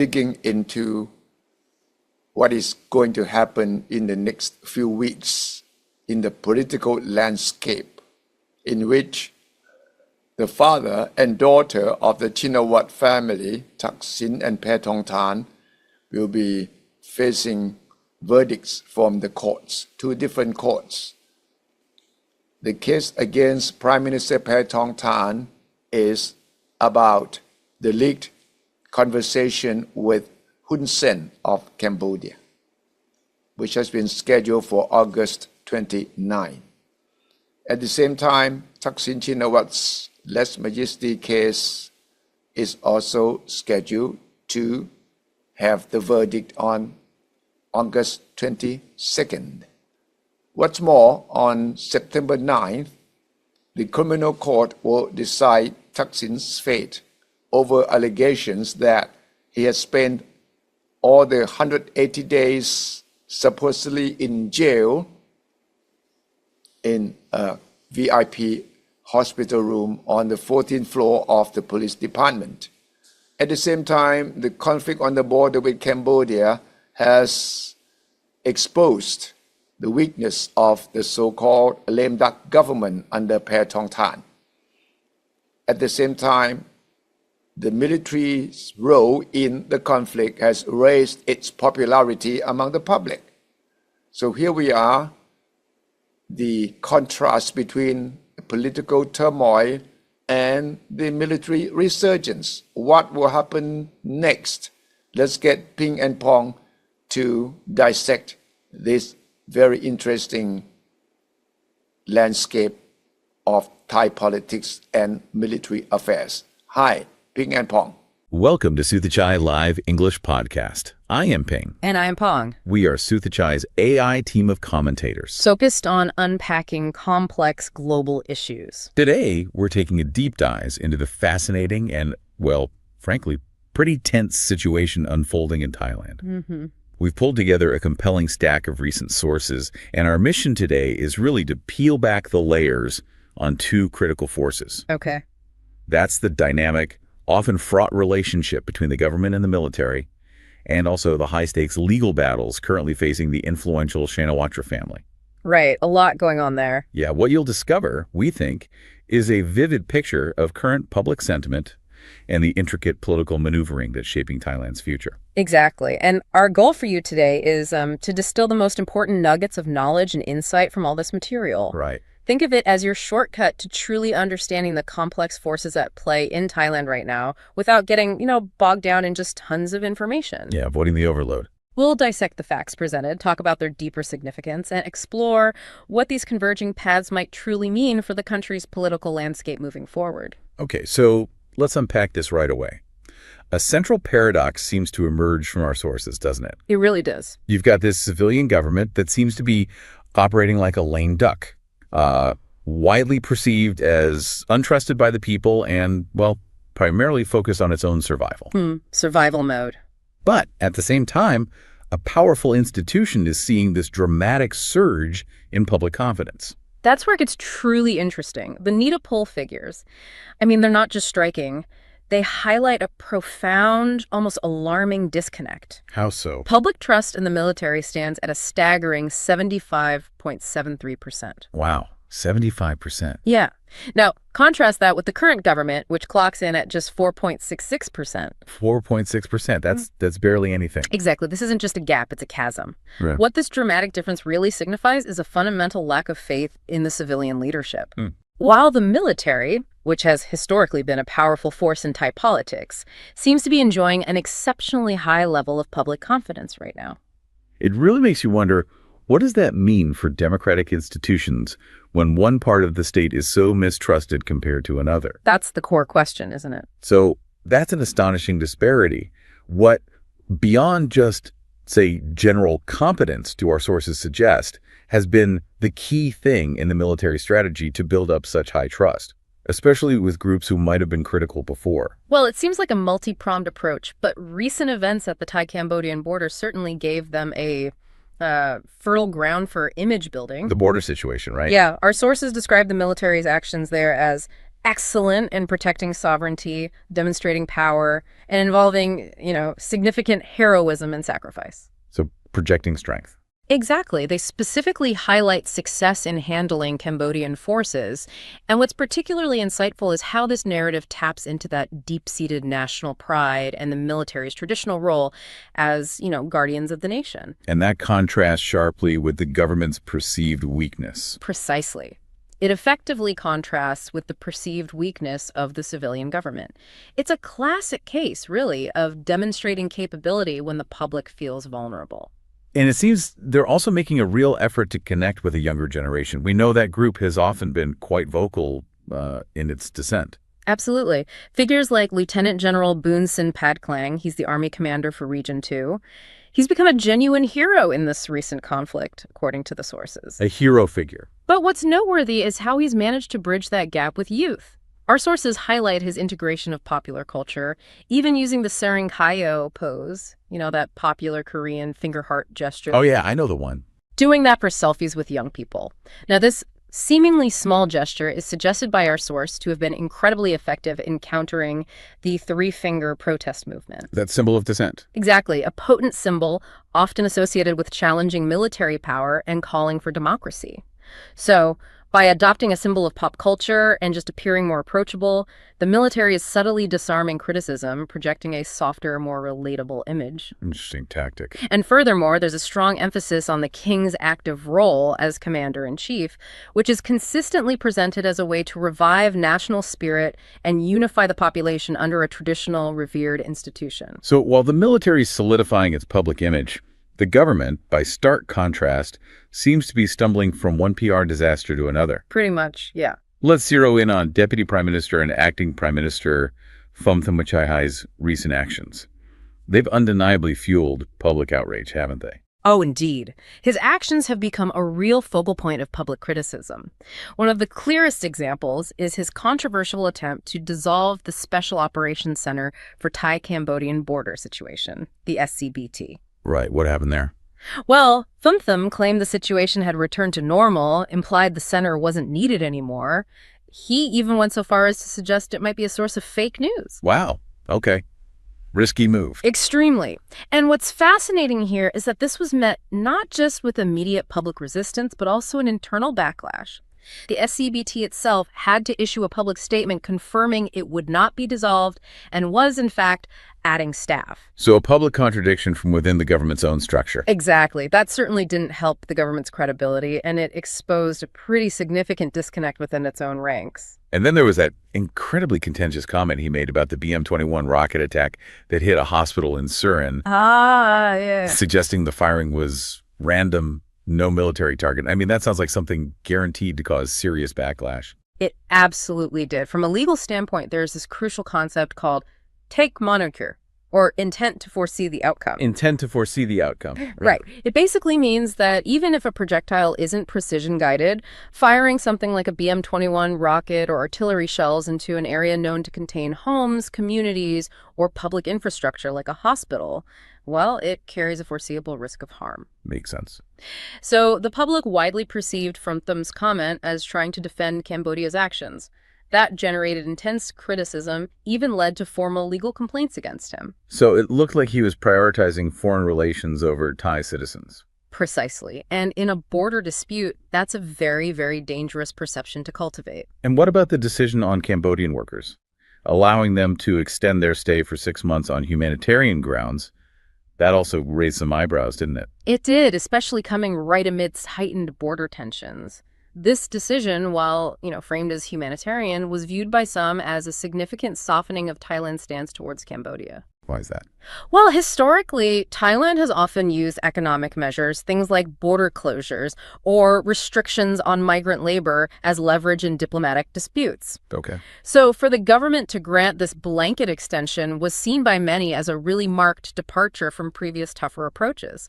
digging into what is going to happen in the next few weeks in the political landscape, in which the father and daughter of the Chinawat family, Thaksin and Paetongtarn, will be facing verdicts from the courts, two different courts. The case against Prime Minister Paetongtarn is about the leaked conversation with Hun Sen of Cambodia, which has been scheduled for August 29. At the same time, Thaksin Chinawat's lèse majesty case is also scheduled to have the verdict on August 22nd. What's more, on September 9th, the criminal court will decide Thaksin's fate over allegations that he has spent all the 180 days supposedly in jail in a VIP hospital room on the 14th floor of the police department. At the same time, the conflict on the border with Cambodia has exposed the weakness of the so-called lame duck government under Paetongtarn. At the same time, the military's role in the conflict has raised its popularity among the public. So here we are, the contrast between political turmoil and the military resurgence. What will happen next? Let's get Ping and Pong to dissect this very interesting landscape of Thai politics and military affairs. Hi, Ping and Pong. Welcome to Suthichai Live English Podcast. I am Ping. And I am Pong. We are Suthichai's AI team of commentators. Focused on unpacking complex global issues. Today, we're taking a deep dive into the fascinating and, well, frankly, pretty tense situation unfolding in Thailand. We've pulled together a compelling stack of recent sources, and our mission today is really to peel back the layers on two critical forces. Okay. That's the dynamic, often fraught relationship between the government and the military, and also the high-stakes legal battles currently facing the influential Shinawatra family. Right, a lot going on there. Yeah, what you'll discover, we think, is a vivid picture of current public sentiment and the intricate political maneuvering that's shaping Thailand's future. Exactly. And our goal for you today is to distill the most important nuggets of knowledge and insight from all this material. Right. Think of it as your shortcut to truly understanding the complex forces at play in Thailand right now without getting, bogged down in just tons of information. Yeah, avoiding the overload. We'll dissect the facts presented, talk about their deeper significance, and explore what these converging paths might truly mean for the country's political landscape moving forward. Okay, so let's unpack this right away. A central paradox seems to emerge from our sources, doesn't it? It really does. You've got this civilian government that seems to be operating like a lame duck, widely perceived as untrusted by the people and, well, primarily focused on its own survival. Survival mode. But at the same time, a powerful institution is seeing this dramatic surge in public confidence. That's where it gets truly interesting. The NITA poll figures, they're not just striking. They highlight a profound, almost alarming disconnect. How so? Public trust in the military stands at a staggering 75.73%. Wow, 75%. Yeah. Now, contrast that with the current government, which clocks in at just 4.66%. 4.6%. That's barely anything. Exactly. This isn't just a gap, it's a chasm. Right. What this dramatic difference really signifies is a fundamental lack of faith in the civilian leadership. While the military, which has historically been a powerful force in Thai politics, seems to be enjoying an exceptionally high level of public confidence right now. It really makes you wonder, what does that mean for democratic institutions when one part of the state is so mistrusted compared to another? That's the core question, isn't it? So that's an astonishing disparity. What, beyond just, say, general competence, do our sources suggest, has been the key thing in the military strategy to build up such high trust, especially with groups who might have been critical before? Well, it seems like a multi-pronged approach, but recent events at the Thai-Cambodian border certainly gave them a fertile ground for image building. The border situation, right? Yeah. Our sources describe the military's actions there as excellent in protecting sovereignty, demonstrating power, and involving, significant heroism and sacrifice. So projecting strength. Exactly. They specifically highlight success in handling Cambodian forces. And what's particularly insightful is how this narrative taps into that deep-seated national pride and the military's traditional role as, guardians of the nation. And that contrasts sharply with the government's perceived weakness. Precisely. It effectively contrasts with the perceived weakness of the civilian government. It's a classic case, really, of demonstrating capability when the public feels vulnerable. And it seems they're also making a real effort to connect with a younger generation. We know that group has often been quite vocal in its dissent. Absolutely. Figures like Lieutenant General Boonsin Padklang, he's the Army commander for Region 2. He's become a genuine hero in this recent conflict, according to the sources. A hero figure. But what's noteworthy is how he's managed to bridge that gap with youth. Our sources highlight his integration of popular culture, even using the Seringhayo pose, that popular Korean finger heart gesture. Oh, yeah, I know the one. Doing that for selfies with young people. Now, this seemingly small gesture is suggested by our source to have been incredibly effective in countering the three-finger protest movement. That symbol of dissent. Exactly, a potent symbol often associated with challenging military power and calling for democracy. So, by adopting a symbol of pop culture and just appearing more approachable, the military is subtly disarming criticism, projecting a softer, more relatable image. Interesting tactic. And furthermore, there's a strong emphasis on the king's active role as commander-in-chief, which is consistently presented as a way to revive national spirit and unify the population under a traditional, revered institution. So while the military is solidifying its public image, the government, by stark contrast, seems to be stumbling from one PR disaster to another. Pretty much, yeah. Let's zero in on Deputy Prime Minister and Acting Prime Minister Thaksin's recent actions. They've undeniably fueled public outrage, haven't they? Oh, indeed. His actions have become a real focal point of public criticism. One of the clearest examples is his controversial attempt to dissolve the Special Operations Center for Thai-Cambodian Border Situation, the SCBT. Right. What happened there? Well, Thum claimed the situation had returned to normal, implied the center wasn't needed anymore. He even went so far as to suggest it might be a source of fake news. Wow. Okay. Risky move. Extremely. And what's fascinating here is that this was met not just with immediate public resistance, but also an internal backlash. The SCBT itself had to issue a public statement confirming it would not be dissolved and was, in fact, adding staff. So a public contradiction from within the government's own structure. Exactly. That certainly didn't help the government's credibility, and it exposed a pretty significant disconnect within its own ranks. And then there was that incredibly contentious comment he made about the BM-21 rocket attack that hit a hospital in Surin. Yeah. Suggesting the firing was random, no military target. I mean, that sounds like something guaranteed to cause serious backlash. It absolutely did. From a legal standpoint, there's this crucial concept called take moniker, or intent to foresee the outcome. Intent to foresee the outcome. Right. It basically means that even if a projectile isn't precision-guided, firing something like a BM-21 rocket or artillery shells into an area known to contain homes, communities, or public infrastructure like a hospital, well, it carries a foreseeable risk of harm. Makes sense. So the public widely perceived Thum's comment as trying to defend Cambodia's actions. That generated intense criticism, even led to formal legal complaints against him. So it looked like he was prioritizing foreign relations over Thai citizens. Precisely. And in a border dispute, that's a very, very dangerous perception to cultivate. And what about the decision on Cambodian workers? Allowing them to extend their stay for 6 months on humanitarian grounds, that also raised some eyebrows, didn't it? It did, especially coming right amidst heightened border tensions. This decision, while, framed as humanitarian, was viewed by some as a significant softening of Thailand's stance towards Cambodia. Why is that? Well, historically, Thailand has often used economic measures, things like border closures or restrictions on migrant labor as leverage in diplomatic disputes. Okay. So for the government to grant this blanket extension was seen by many as a really marked departure from previous tougher approaches.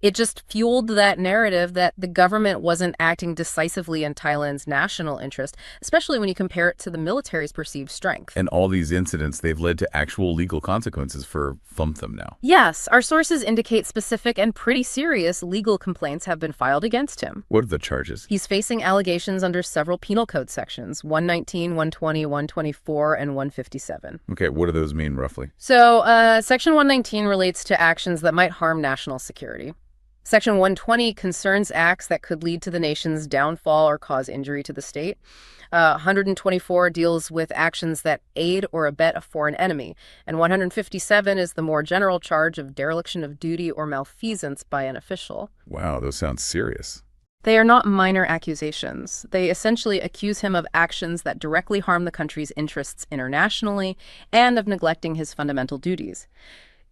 It just fueled that narrative that the government wasn't acting decisively in Thailand's national interest, especially when you compare it to the military's perceived strength. And all these incidents, they've led to actual legal consequences. consequences for Thumthum now. Yes, our sources indicate specific and pretty serious legal complaints have been filed against him. What are the charges? He's facing allegations under several penal code sections, 119, 120, 124, and 157. Okay, what do those mean roughly? So, Section 119 relates to actions that might harm national security. Section 120 concerns acts that could lead to the nation's downfall or cause injury to the state. 124 deals with actions that aid or abet a foreign enemy. And 157 is the more general charge of dereliction of duty or malfeasance by an official. Wow, those sound serious. They are not minor accusations. They essentially accuse him of actions that directly harm the country's interests internationally and of neglecting his fundamental duties.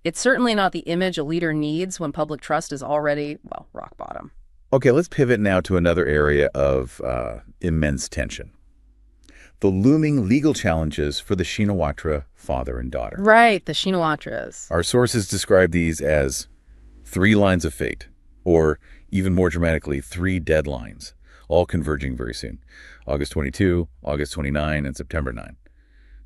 It's certainly not the image a leader needs when public trust is already, well, rock bottom. Okay, let's pivot now to another area of immense tension. The looming legal challenges for the Shinawatra father and daughter. Right, the Shinawatras. Our sources describe these as 3 lines of fate, or even more dramatically, 3 deadlines, all converging very soon. August 22, August 29, and September 9.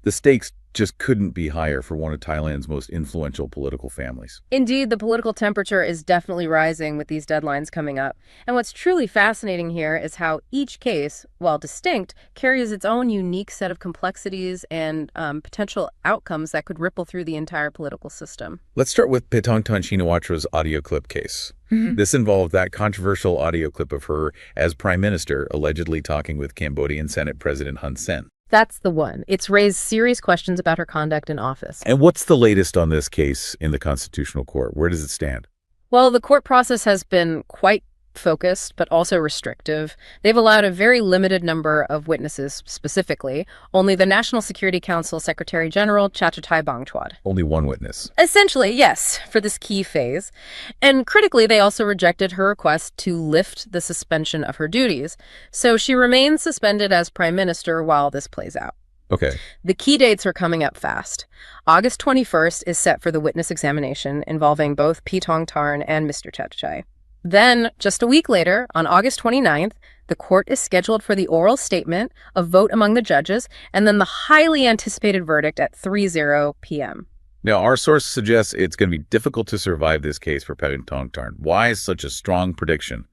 The stakes just couldn't be higher for one of Thailand's most influential political families. Indeed, the political temperature is definitely rising with these deadlines coming up. And what's truly fascinating here is how each case, while distinct, carries its own unique set of complexities and potential outcomes that could ripple through the entire political system. Let's start with Paetongtarn Shinawatra's audio clip case. This involved that controversial audio clip of her as prime minister allegedly talking with Cambodian Senate President Hun Sen. That's the one. It's raised serious questions about her conduct in office. And what's the latest on this case in the Constitutional Court? Where does it stand? Well, the court process has been quite focused, but also restrictive. They've allowed a very limited number of witnesses specifically. Only the National Security Council Secretary General Suthichai Bangchwad. Only one witness. Essentially, yes, for this key phase. And critically, they also rejected her request to lift the suspension of her duties. So she remains suspended as prime minister while this plays out. Okay. The key dates are coming up fast. August 21st is set for the witness examination involving both Paetongtarn and Mr. Suthichai. Then, just a week later, on August 29th, the court is scheduled for the oral statement, a vote among the judges, and then the highly anticipated verdict at 3:00 p.m. Now, our source suggests it's going to be difficult to survive this case for Paetongtarn. Why is such a strong prediction,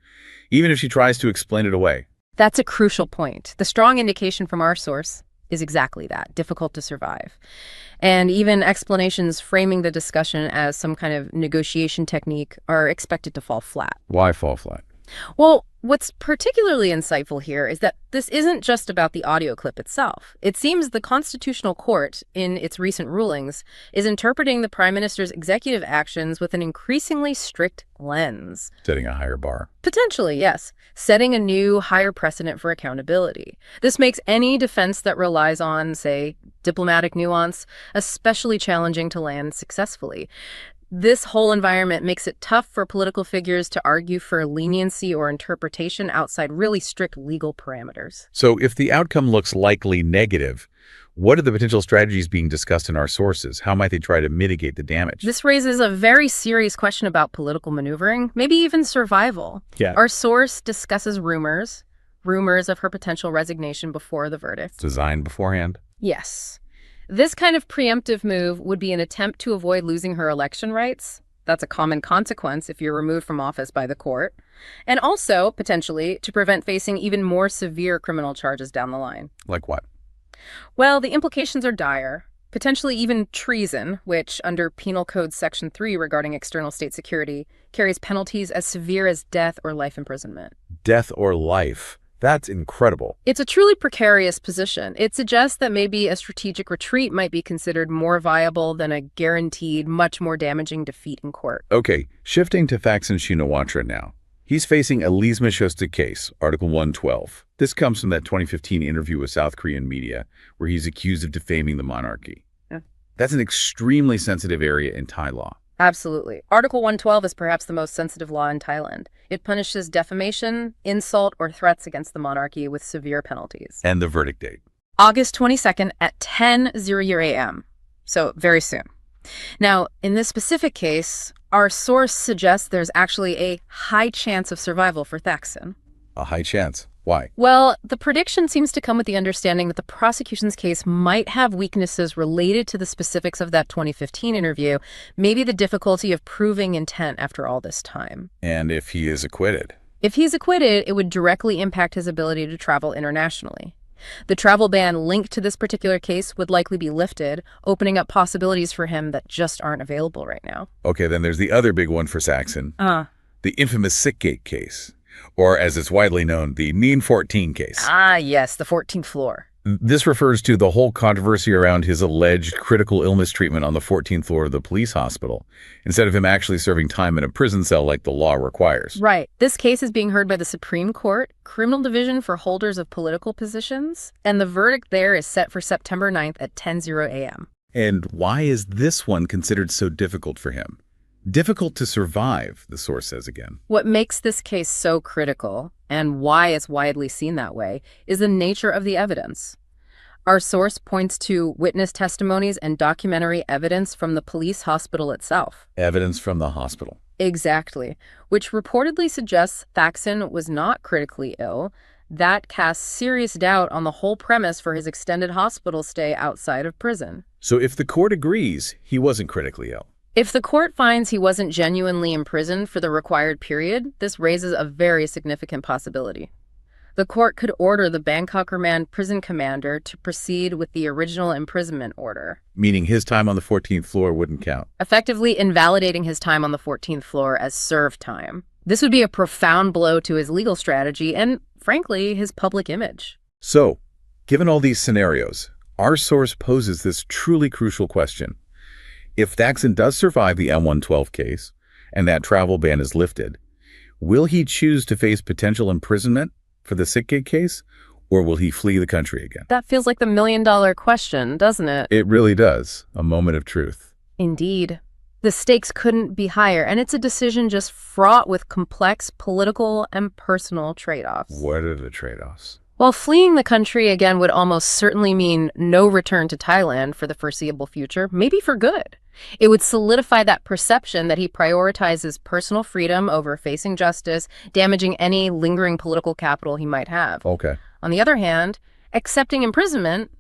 even if she tries to explain it away? That's a crucial point. The strong indication from our source is exactly that, difficult to survive. And even explanations framing the discussion as some kind of negotiation technique are expected to fall flat. Why fall flat? Well, what's particularly insightful here is that this isn't just about the audio clip itself. It seems the Constitutional Court, in its recent rulings, is interpreting the Prime Minister's executive actions with an increasingly strict lens. Setting a higher bar. Potentially, yes. Setting a new, higher precedent for accountability. This makes any defense that relies on, say, diplomatic nuance, especially challenging to land successfully. This whole environment makes it tough for political figures to argue for leniency or interpretation outside really strict legal parameters. So if the outcome looks likely negative, what are the potential strategies being discussed in our sources? How might they try to mitigate the damage? This raises a very serious question about political maneuvering, maybe even survival. Yeah. Our source discusses rumors of her potential resignation before the verdict. Designed beforehand? Yes. This kind of preemptive move would be an attempt to avoid losing her election rights. That's a common consequence if you're removed from office by the court. And also, potentially, to prevent facing even more severe criminal charges down the line. Like what? Well, the implications are dire. Potentially even treason, which, under Penal Code Section 3 regarding external state security, carries penalties as severe as death or life imprisonment. Death or life. That's incredible. It's a truly precarious position. It suggests that maybe a strategic retreat might be considered more viable than a guaranteed, much more damaging defeat in court. Okay, shifting to Thaksin Shinawatra now. He's facing a Lisma case, Article 112. This comes from that 2015 interview with South Korean media, where he's accused of defaming the monarchy. Yeah. That's an extremely sensitive area in Thai law. Absolutely. Article 112 is perhaps the most sensitive law in Thailand. It punishes defamation, insult, or threats against the monarchy with severe penalties. And the verdict date? August 22nd at 10:00 a.m. So very soon. Now, in this specific case, our source suggests there's actually a high chance of survival for Thaksin. A high chance. Why? Well, the prediction seems to come with the understanding that the prosecution's case might have weaknesses related to the specifics of that 2015 interview, maybe the difficulty of proving intent after all this time. And if he is acquitted? If he's acquitted, it would directly impact his ability to travel internationally. The travel ban linked to this particular case would likely be lifted, opening up possibilities for him that just aren't available right now. Okay, then there's the other big one for Thaksin. The infamous Sickgate case, or as it's widely known, the Neen 14 case. Ah, yes, the 14th floor. This refers to the whole controversy around his alleged critical illness treatment on the 14th floor of the police hospital, instead of him actually serving time in a prison cell like the law requires. Right. This case is being heard by the Supreme Court, Criminal Division for holders of political positions, and the verdict there is set for September 9th at 10:00 a.m. And why is this one considered so difficult for him? Difficult to survive, the source says again. What makes this case so critical, and why it's widely seen that way, is the nature of the evidence. Our source points to witness testimonies and documentary evidence from the police hospital itself. Evidence from the hospital. Exactly, which reportedly suggests Thaksin was not critically ill. That casts serious doubt on the whole premise for his extended hospital stay outside of prison. So if the court agrees he wasn't critically ill, if the court finds he wasn't genuinely imprisoned for the required period, this raises a very significant possibility. The court could order the Bangkok Remand prison commander to proceed with the original imprisonment order. meaning his time on the 14th floor wouldn't count. Effectively invalidating his time on the 14th floor as served time. This would be a profound blow to his legal strategy and, frankly, his public image. So, given all these scenarios, our source poses this truly crucial question. If Thaksin does survive the M112 case, and that travel ban is lifted, will he choose to face potential imprisonment for the Sickgate case, or will he flee the country again? That feels like the million-dollar question, doesn't it? It really does. A moment of truth. Indeed. The stakes couldn't be higher, and it's a decision just fraught with complex political and personal trade-offs. What are the trade-offs? While fleeing the country again would almost certainly mean no return to Thailand for the foreseeable future, maybe for good. It would solidify that perception that he prioritizes personal freedom over facing justice, damaging any lingering political capital he might have. Okay. On the other hand, accepting imprisonment,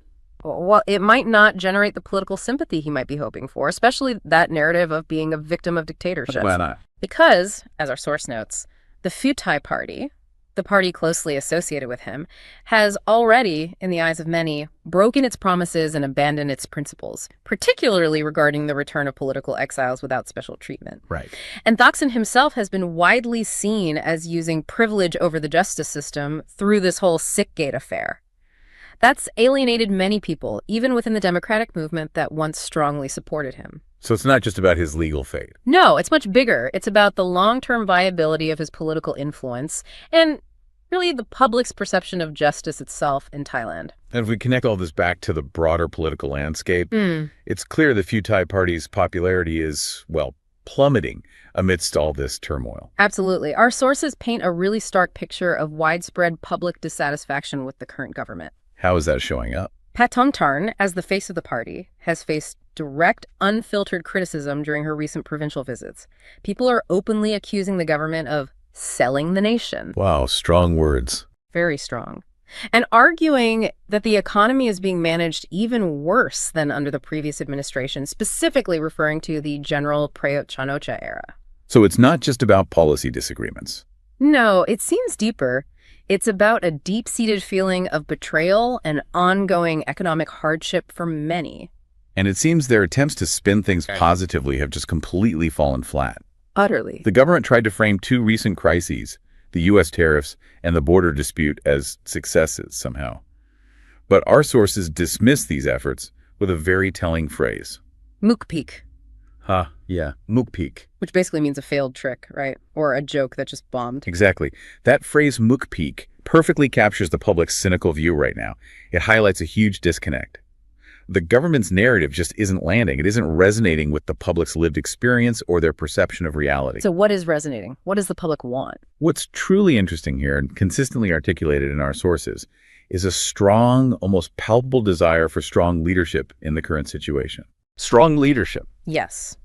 well, it might not generate the political sympathy he might be hoping for, especially that narrative of being a victim of dictatorship. Why not? Because, as our source notes, the suthichai party, the party closely associated with him, has already, in the eyes of many, broken its promises and abandoned its principles, particularly regarding the return of political exiles without special treatment. Right. And Thaksin himself has been widely seen as using privilege over the justice system through this whole Sickgate affair. That's alienated many people, even within the democratic movement that once strongly supported him. So it's not just about his legal fate. No, it's much bigger. It's about the long-term viability of his political influence and really the public's perception of justice itself in Thailand. And if we connect all this back to the broader political landscape, it's clear the Suthichai party's popularity is, well, plummeting amidst all this turmoil. Absolutely. Our sources paint a really stark picture of widespread public dissatisfaction with the current government. How is that showing up? Paetongtarn, as the face of the party, has faced direct, unfiltered criticism during her recent provincial visits. People are openly accusing the government of selling the nation. Wow, strong words. Very strong. And arguing that the economy is being managed even worse than under the previous administration, specifically referring to the General Paetongtarn era. So it's not just about policy disagreements. No, it seems deeper. It's about a deep-seated feeling of betrayal and ongoing economic hardship for many. And it seems their attempts to spin things positively have just completely fallen flat. Utterly. The government tried to frame two recent crises, the U.S. tariffs and the border dispute, as successes somehow. But our sources dismiss these efforts with a very telling phrase. Mukpeak. Yeah, mukpeak. Which basically means a failed trick, right? Or a joke that just bombed. Exactly. That phrase mukpeak perfectly captures the public's cynical view right now. It highlights a huge disconnect. The government's narrative just isn't landing. It isn't resonating with the public's lived experience or their perception of reality. So what is resonating? What does the public want? What's truly interesting here, and consistently articulated in our sources, is a strong, almost palpable desire for strong leadership in the current situation. Strong leadership. Yes.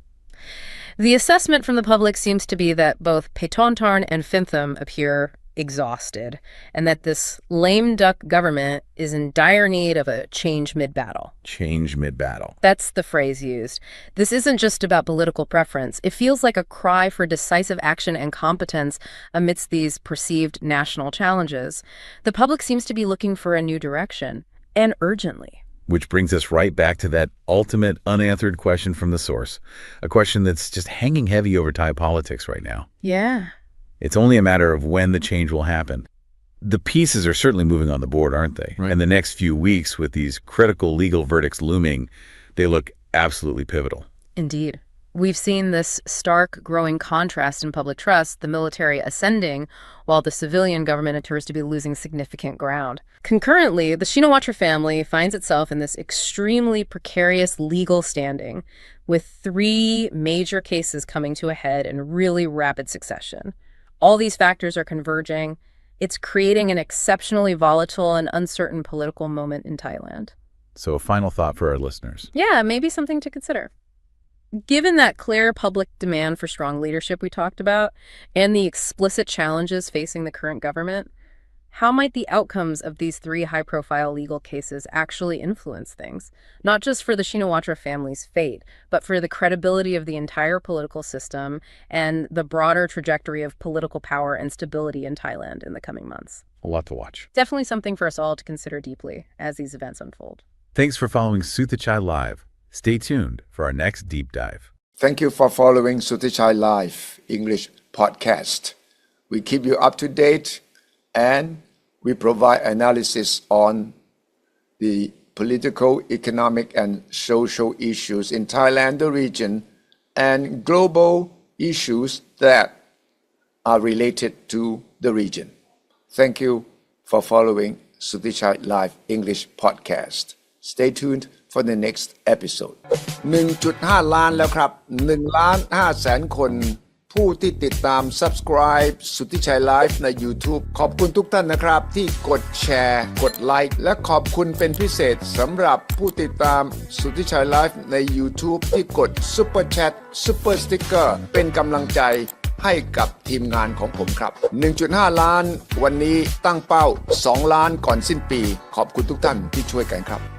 The assessment from the public seems to be that both Paetongtarn and Fintham appear exhausted, and that this lame duck government is in dire need of a change mid-battle. Change mid-battle. That's the phrase used. This isn't just about political preference. It feels like a cry for decisive action and competence amidst these perceived national challenges. The public seems to be looking for a new direction, and urgently. Which brings us right back to that ultimate unanswered question from the source, a question that's just hanging heavy over Thai politics right now. Yeah. It's only a matter of when the change will happen. The pieces are certainly moving on the board, aren't they? Right. And the next few weeks, with these critical legal verdicts looming, they look absolutely pivotal. Indeed. We've seen this stark, growing contrast in public trust, the military ascending, while the civilian government appears to be losing significant ground. Concurrently, the Shinawatra family finds itself in this extremely precarious legal standing, with 3 major cases coming to a head in really rapid succession. All these factors are converging. It's creating an exceptionally volatile and uncertain political moment in Thailand. So a final thought for our listeners. Yeah, maybe something to consider. Given that clear public demand for strong leadership we talked about, and the explicit challenges facing the current government, how might the outcomes of these 3 high-profile legal cases actually influence things? Not just for the Shinawatra family's fate, but for the credibility of the entire political system and the broader trajectory of political power and stability in Thailand in the coming months. A lot to watch. Definitely something for us all to consider deeply as these events unfold. Thanks for following Suthichai Live. Stay tuned for our next deep dive. Thank you for following Suthichai Live English podcast. We keep you up to date and we provide analysis on the political, economic, and social issues in Thailand, the region, and global issues that are related to the region. Thank you for following Suthichai Live English podcast. Stay tuned for the next episode. 1.5 ล้านแล้วครับ 1,500,000 คนผู้ที่ติดตาม subscribe สุทธิชัย Live ใน YouTube ขอบคุณทุกท่านนะครับที่กดแชร์กดไลค์และขอบคุณเป็นพิเศษสำหรับผู้ติดตามสุทธิชัย Live ใน YouTube ที่กด Super Chat Super Sticker เป็นกำลังใจให้กับทีมงานของผมครับ 1.5 ล้านวันนี้ตั้งเป้า 2 ล้านก่อนสิ้นปีขอบคุณทุกท่านที่ช่วยกันครับ